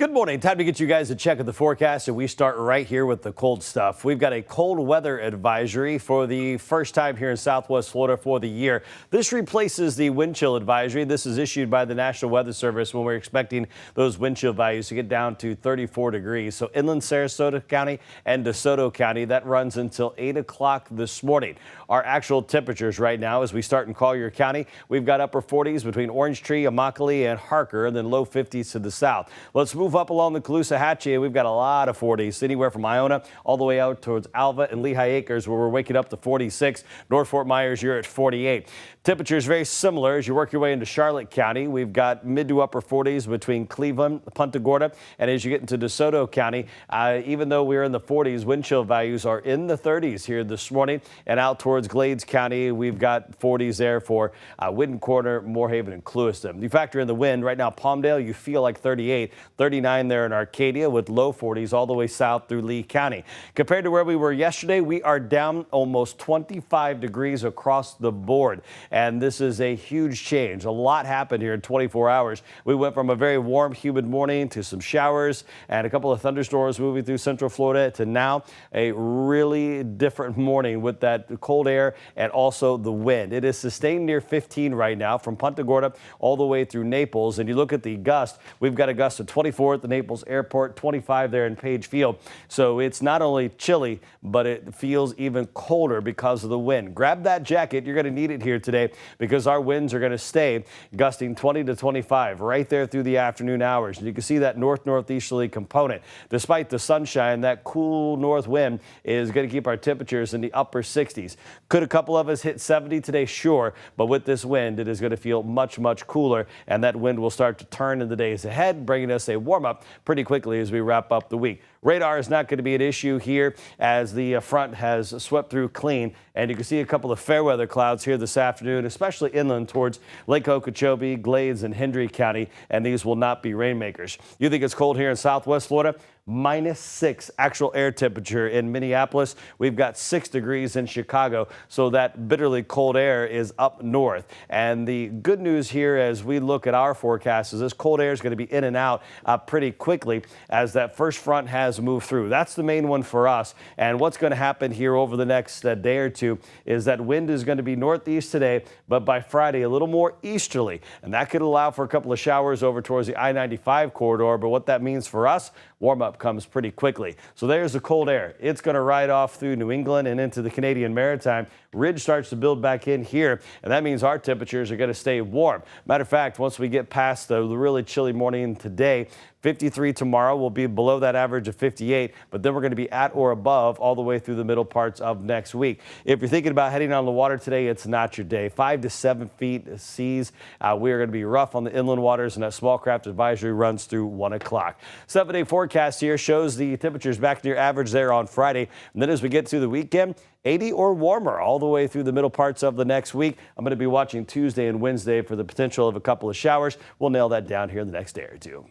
Good morning. Time to get you guys a check of the forecast, and we start right here with the cold stuff. We've got a cold weather advisory for the first time here in Southwest Florida for the year. This replaces the wind chill advisory. This is issued by the National Weather Service when we're expecting those wind chill values to get down to 34 degrees. So inland Sarasota County and DeSoto County, that runs until 8 o'clock this morning. Our actual temperatures right now as we start in Collier County, we've got upper 40s between Orange Tree, Immokalee, and Harker, and then low 50s to the south. Let's move up along the Caloosahatchee. We've got a lot of 40s anywhere from Iona all the way out towards Alva and Lehigh Acres, where we're waking up to 46. North Fort Myers, you're at 48. Temperatures very similar as you work your way into Charlotte County. We've got mid to upper 40s between Cleveland, Punta Gorda, and as you get into DeSoto County, even though we're in the 40s, wind chill values are in the 30s here this morning. And out towards Glades County, we've got 40s there for Whidden Corner, Moorhaven, and Clewiston. You factor in the wind right now, Palmdale, you feel like 38, 39 there in Arcadia with low 40s all the way south through Lee County. Compared to where we were yesterday, we are down almost 25 degrees across the board. And this is a huge change. A lot happened here in 24 hours. We went from a very warm, humid morning to some showers and a couple of thunderstorms moving through Central Florida to now a really different morning with that cold air and also the wind. It is sustained near 15 right now from Punta Gorda all the way through Naples. And you look at the gust, we've got a gust of 24 at the Naples Airport, 25 there in Page Field. So it's not only chilly, but it feels even colder because of the wind. Grab that jacket. You're going to need it here today because our winds are going to stay gusting 20 to 25 right there through the afternoon hours. And you can see that northeasterly component. Despite the sunshine, that cool north wind is going to keep our temperatures in the upper 60s. Could a couple of us hit 70 today? Sure. But with this wind, it is going to feel much, much cooler. And that wind will start to turn in the days ahead, bringing us a warm up pretty quickly as we wrap up the week. Radar is not going to be an issue here as the front has swept through clean. And you can see a couple of fair weather clouds here this afternoon, especially inland towards Lake Okeechobee, Glades, and Hendry County. And these will not be rainmakers. You think it's cold here in Southwest Florida? -6 actual air temperature in Minneapolis. We've got 6 degrees in Chicago. So that bitterly cold air is up north. And the good news here as we look at our forecast is this cold air is going to be in and out pretty quickly as that first front has moved through. That's the main one for us. And what's going to happen here over the next day or two is that wind is going to be northeast today, but by Friday a little more easterly. And that could allow for a couple of showers over towards the I-95 corridor. But what that means for us, warm up comes pretty quickly. So there's the cold air. It's going to ride off through New England and into the Canadian Maritime. Ridge starts to build back in here, and that means our temperatures are going to stay warm. Matter of fact, once we get past the really chilly morning today, 53 tomorrow will be below that average of 58, but then we're going to be at or above all the way through the middle parts of next week. If you're thinking about heading on the water today, it's not your day. 5 to 7 feet seas. We are going to be rough on the inland waters, and that small craft advisory runs through 1 o'clock. 7-day forecast here shows the temperatures back near average there on Friday. And then as we get through the weekend, 80 or warmer all the way through the middle parts of the next week. I'm going to be watching Tuesday and Wednesday for the potential of a couple of showers. We'll nail that down here in the next day or two.